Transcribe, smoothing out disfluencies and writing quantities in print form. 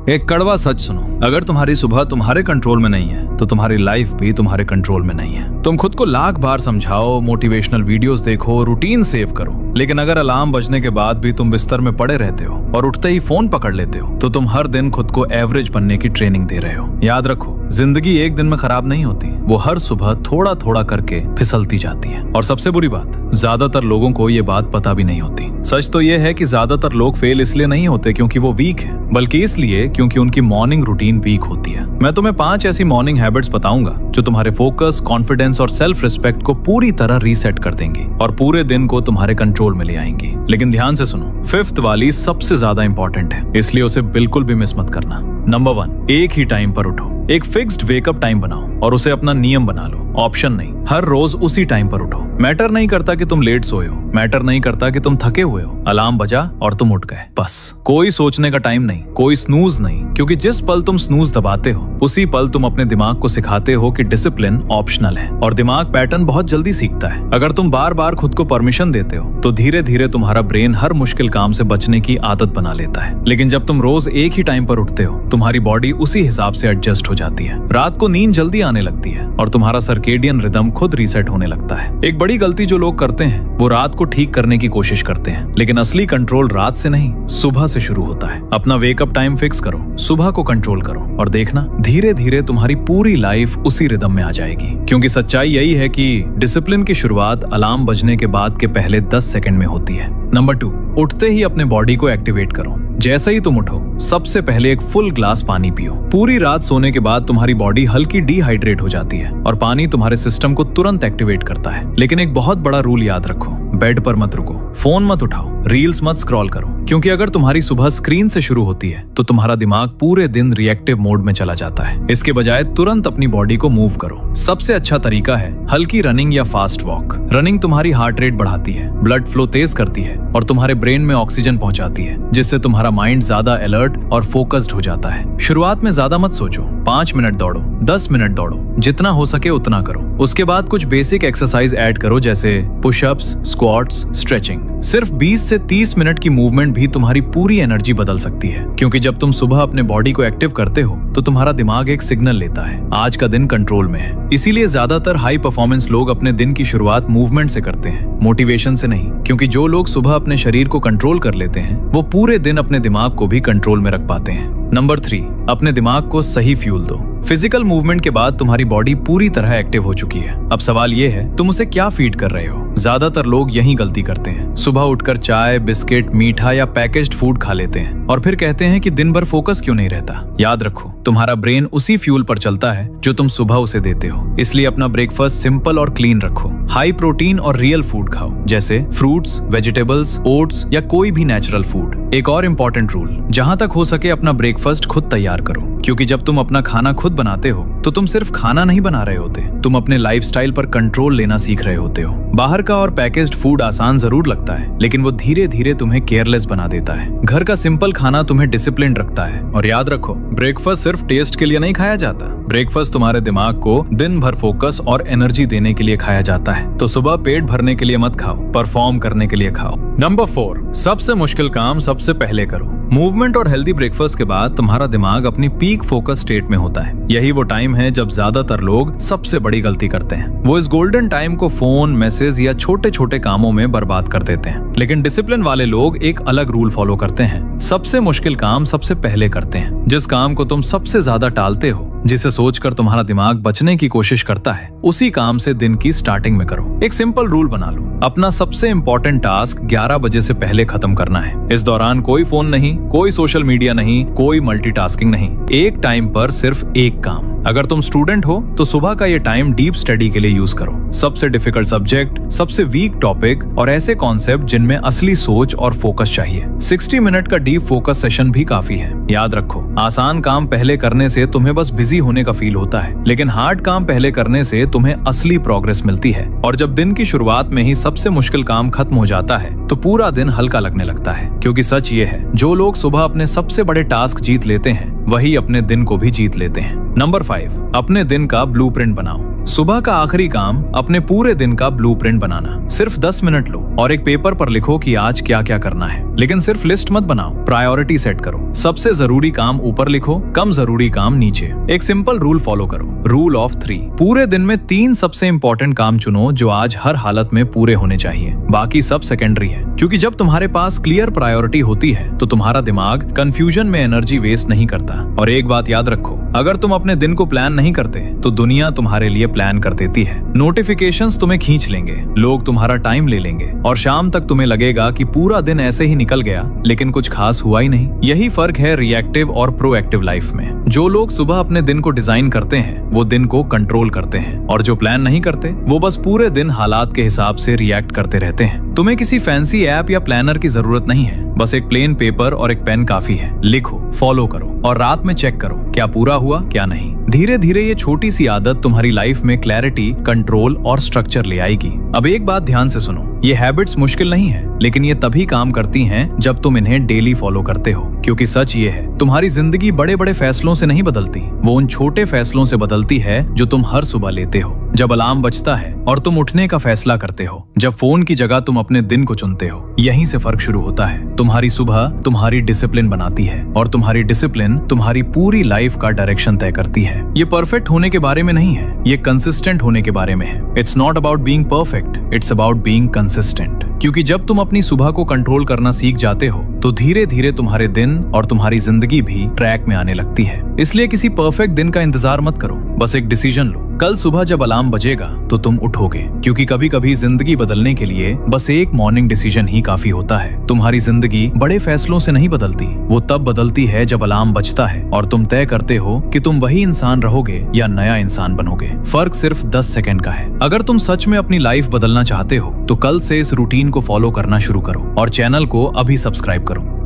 एक कड़वा सच सुनो, अगर तुम्हारी सुबह तुम्हारे कंट्रोल में नहीं है तो तुम्हारी लाइफ भी तुम्हारे कंट्रोल में नहीं है। तुम खुद को लाख बार समझाओ, मोटिवेशनल वीडियोस देखो, रूटीन सेव करो, लेकिन अगर अलार्म बजने के बाद भी तुम बिस्तर में पड़े रहते हो और उठते ही फोन पकड़ लेते हो तो तुम हर दिन खुद को एवरेज बनने की ट्रेनिंग दे रहे हो। याद रखो, जिंदगी एक दिन में खराब नहीं होती, वो हर सुबह थोड़ा थोड़ा करके फिसलती जाती है। और सबसे बुरी बात, ज्यादातर लोगों को ये बात पता भी नहीं होती। सच तो ये है कि ज्यादातर लोग फेल इसलिए नहीं होते क्योंकि वो वीक है, बल्कि इसलिए क्योंकि उनकी मॉर्निंग रूटीन वीक होती है। मैं तुम्हें 5 ऐसी मॉर्निंग हैबिट्स बताऊंगा जो तुम्हारे फोकस, कॉन्फिडेंस और सेल्फ रिस्पेक्ट को पूरी तरह रीसेट कर देंगी और पूरे दिन को तुम्हारे कंट्रोल में ले आएंगी। लेकिन ध्यान से सुनो, 5th वाली सबसे ज्यादा इंपॉर्टेंट है, इसलिए उसे बिल्कुल भी मिस मत करना। नंबर 1, एक ही टाइम पर उठो। एक फिक्स्ड वेकअप टाइम बनाओ और उसे अपना नियम बना लो, ऑप्शन नहीं। हर रोज उसी टाइम पर उठो। मैटर नहीं करता कि तुम लेट सोए हो, मैटर नहीं करता कि तुम थके हुए हो। अलार्म बजा और तुम उठ गए, बस। कोई सोचने का टाइम नहीं, कोई स्नूज नहीं, क्योंकि जिस पल तुम स्नूज दबाते हो उसी पल तुम अपने दिमाग को सिखाते हो कि डिसिप्लिन ऑप्शनल है और दिमाग पैटर्न बहुत जल्दी सीखता है। अगर तुम बार बार खुद को परमिशन देते हो तो धीरे धीरे तुम्हारा ब्रेन हर मुश्किल काम से बचने की आदत बना लेता है। लेकिन जब तुम रोज एक ही टाइम पर उठते हो, तुम्हारी बॉडी उसी हिसाब से एडजस्ट हो जाती है। रात को नींद जल्दी आने लगती है और तुम्हारा सर्केडियन रिदम खुद रीसेट होने लगता है। एक बड़ी गलती जो लोग करते हैं वो रात को ठीक करने की कोशिश करते हैं, लेकिन असली कंट्रोल रात से नहीं, सुबह से शुरू होता है। अपना वेकअप टाइम फिक्स करो, सुबह को कंट्रोल करो और देखना धीरे धीरे तुम्हारी पूरी लाइफ उसी रिदम में आ जाएगी। क्योंकि सच्चाई यही है कि डिसिप्लिन की शुरुआत अलार्म बजने के बाद के पहले 10 सेकंड में होती है। नंबर 2, उठते ही अपने बॉडी को एक्टिवेट करो। जैसे ही तुम उठो, सबसे पहले एक फुल ग्लास पानी पियो। पूरी रात सोने के बाद तुम्हारी बॉडी हल्की डिहाइड्रेट हो जाती है और पानी तुम्हारे सिस्टम को तुरंत एक्टिवेट करता है। लेकिन एक बहुत बड़ा रूल याद रखो, बेड पर मत रुको, फोन मत उठाओ, रील्स मत स्क्रॉल करो, क्योंकि अगर तुम्हारी सुबह स्क्रीन से शुरू होती है तो तुम्हारा दिमाग पूरे दिन रिएक्टिव मोड में चला जाता है। इसके बजाय तुरंत अपनी बॉडी को मूव करो। सबसे अच्छा तरीका है हल्की रनिंग या फास्ट वॉक। रनिंग तुम्हारी हार्ट रेट बढ़ाती है, ब्लड फ्लो तेज करती है और तुम्हारे ब्रेन में ऑक्सीजन पहुंचाती है, जिससे तुम्हारा माइंड ज्यादा अलर्ट और फोकस्ड हो जाता है। शुरुआत में ज्यादा मत सोचो, 5 मिनट दौड़ो, 10 मिनट दौड़ो, जितना हो सके उतना करो। उसके बाद कुछ बेसिक एक्सरसाइज ऐड करो, जैसे पुशअप्स, स्क्वाट्स, स्ट्रेचिंग। सिर्फ 20 से 30 मिनट की मूवमेंट भी तुम्हारी पूरी एनर्जी बदल सकती है, क्योंकि जब तुम सुबह अपने बॉडी को एक्टिव करते हो तो तुम्हारा दिमाग एक सिग्नल लेता है, आज का दिन कंट्रोल में है। इसीलिए ज्यादातर हाई परफॉर्मेंस लोग अपने दिन की शुरुआत मूवमेंट से करते हैं, मोटिवेशन से नहीं। क्योंकि जो लोग सुबह अपने शरीर को कंट्रोल कर लेते हैं वो पूरे दिन अपने दिमाग को भी कंट्रोल में रख पाते हैं। नंबर 3, अपने दिमाग को सही फ्यूल दो। फिजिकल मूवमेंट के बाद तुम्हारी बॉडी पूरी तरह एक्टिव हो चुकी है। अब सवाल ये है, तुम उसे क्या फीड कर रहे हो? ज्यादातर लोग यही गलती करते हैं। सुबह उठकर चाय, बिस्किट, मीठा या पैकेज्ड फूड खा लेते हैं और फिर कहते हैं कि दिन भर फोकस क्यों नहीं रहता। याद रखो, तुम्हारा ब्रेन उसी फ्यूल पर चलता है जो तुम सुबह उसे देते हो। इसलिए अपना ब्रेकफास्ट सिंपल और क्लीन रखो। हाई प्रोटीन और रियल फूड खाओ, जैसे फ्रूट्स, वेजिटेबल्स, ओट्स या कोई भी नेचुरल फूड। एक और इम्पोर्टेंट रूल, जहां तक हो सके अपना ब्रेकफास्ट खुद तैयार करो, क्योंकि जब तुम अपना खाना खुद बनाते हो तो तुम सिर्फ खाना नहीं बना रहे होते, तुम अपने लाइफस्टाइल पर कंट्रोल लेना सीख रहे होते हो। बाहर का और पैकेज्ड फूड आसान जरूर लगता है, लेकिन वो धीरे धीरे तुम्हें केयरलेस बना देता है। घर का सिंपल खाना तुम्हें डिसिप्लिन रखता है। और याद रखो, ब्रेकफास्ट सिर्फ टेस्ट के लिए नहीं खाया जाता, ब्रेकफास्ट तुम्हारे दिमाग को दिन भर फोकस और एनर्जी देने के लिए खाया जाता है। तो सुबह पेट भरने के लिए मत खाओ, परफॉर्म करने के लिए खाओ। नंबर 4, सबसे मुश्किल काम सबसे पहले करो। मूवमेंट और हेल्दी ब्रेकफास्ट के बाद तुम्हारा दिमाग अपनी पीक फोकस स्टेट में होता है। यही वो टाइम है जब ज्यादातर लोग सबसे बड़ी गलती करते हैं। वो इस गोल्डन टाइम को फोन, मैसेज या छोटे छोटे कामों में बर्बाद कर देते हैं। लेकिन डिसिप्लिन वाले लोग एक अलग रूल फॉलो करते हैं, सबसे मुश्किल काम सबसे पहले करते हैं। जिस काम को तुम सबसे ज्यादा टालते हो, जिसे सोचकर तुम्हारा दिमाग बचने की कोशिश करता है, उसी काम से दिन की स्टार्टिंग में करो। एक सिंपल रूल बना लो, अपना सबसे इंपॉर्टेंट टास्क 11 बजे से पहले खत्म करना है। इस दौरान कोई फोन नहीं, कोई सोशल मीडिया नहीं, कोई मल्टीटास्किंग नहीं, एक टाइम पर सिर्फ एक काम। अगर तुम स्टूडेंट हो तो सुबह का ये टाइम डीप स्टडी के लिए यूज करो। सबसे डिफिकल्ट सब्जेक्ट, सबसे वीक टॉपिक और ऐसे कॉन्सेप्ट जिनमें असली सोच और फोकस चाहिए। 60 मिनट का डीप फोकस सेशन भी काफी है। याद रखो, आसान काम पहले करने से तुम्हें बस बिजी होने का फील होता है, लेकिन हार्ड काम पहले करने से तुम्हें असली प्रोग्रेस मिलती है। और जब दिन की शुरुआत में ही सबसे मुश्किल काम खत्म हो जाता है तो पूरा दिन हल्का लगने लगता है। क्योंकि सच ये है, जो लोग सुबह अपने सबसे बड़े टास्क जीत लेते हैं वही अपने दिन को भी जीत लेते हैं। नंबर 5, अपने दिन का ब्लूप्रिंट बनाओ। सुबह का आखिरी काम अपने पूरे दिन का ब्लूप्रिंट बनाना। सिर्फ 10 मिनट लो और एक पेपर पर लिखो कि आज क्या क्या करना है, लेकिन सिर्फ लिस्ट मत बनाओ, प्रायोरिटी सेट करो। सबसे जरूरी काम ऊपर लिखो, कम जरूरी काम नीचे। एक सिंपल रूल फॉलो करो, रूल ऑफ 3। पूरे दिन में 3 सबसे इंपॉर्टेंट काम चुनो जो आज हर हालत में पूरे होने चाहिए, बाकी सब सेकेंडरी है। क्योंकि जब तुम्हारे पास क्लियर प्रायोरिटी होती है तो तुम्हारा दिमाग कंफ्यूजन में एनर्जी वेस्ट नहीं करता। और एक बात याद रखो, अगर तुम अपने दिन को प्लान नहीं करते तो दुनिया तुम्हारे लिए प्लान कर देती है। नोटिफिकेशंस तुम्हें खींच लेंगे, लोग तुम्हारा टाइम ले लेंगे और शाम तक तुम्हें लगेगा कि पूरा दिन ऐसे ही निकल गया लेकिन कुछ खास हुआ ही नहीं। यही फर्क है रिएक्टिव और प्रोएक्टिव लाइफ में। जो लोग सुबह अपने दिन को डिजाइन करते हैं वो दिन को कंट्रोल करते हैं, और जो प्लान नहीं करते वो बस पूरे दिन हालात के हिसाब से रिएक्ट करते रहते हैं। तुम्हें किसी फैंसी ऐप या प्लानर की जरूरत नहीं है, बस एक प्लेन पेपर और एक पेन काफी है। लिखो, फॉलो करो और रात में चेक करो क्या पूरा हुआ क्या नहीं। धीरे धीरे ये छोटी सी आदत तुम्हारी लाइफ में क्लैरिटी, कंट्रोल और स्ट्रक्चर ले आएगी। अब एक बात ध्यान से सुनो, ये हैबिट्स मुश्किल नहीं है, लेकिन ये तभी काम करती हैं जब तुम इन्हें डेली फॉलो करते हो। क्योंकि सच ये है, तुम्हारी जिंदगी बड़े बड़े फैसलों से नहीं बदलती, वो उन छोटे फैसलों से बदलती है जो तुम हर सुबह लेते हो। जब अलार्म बजता है और तुम उठने का फैसला करते हो, जब फोन की जगह तुम अपने दिन को चुनते हो, यहीं से फर्क शुरू होता है। तुम्हारी सुबह तुम्हारी डिसिप्लिन बनाती है और तुम्हारी डिसिप्लिन तुम्हारी पूरी लाइफ का डायरेक्शन तय करती है। ये परफेक्ट होने के बारे में नहीं है, ये कंसिस्टेंट होने के बारे में है। It's not about being perfect, it's about being consistent. क्योंकि जब तुम अपनी सुबह को कंट्रोल करना सीख जाते हो तो धीरे धीरे तुम्हारे दिन और तुम्हारी जिंदगी भी ट्रैक में आने लगती है। इसलिए किसी परफेक्ट दिन का इंतजार मत करो, बस एक डिसीजन लो। कल सुबह जब अलार्म बजेगा तो तुम उठोगे, क्योंकि कभी कभी जिंदगी बदलने के लिए बस एक मॉर्निंग डिसीजन ही काफी होता है। तुम्हारी जिंदगी बड़े फैसलों से नहीं बदलती, वो तब बदलती है जब अलार्म बजता है और तुम तय करते हो कि तुम वही इंसान रहोगे या नया इंसान बनोगे। फर्क सिर्फ 10 सेकंड का है। अगर तुम सच में अपनी लाइफ बदलना चाहते हो तो कल से इस रूटीन को फॉलो करना शुरू करो और चैनल को अभी सब्सक्राइब करो।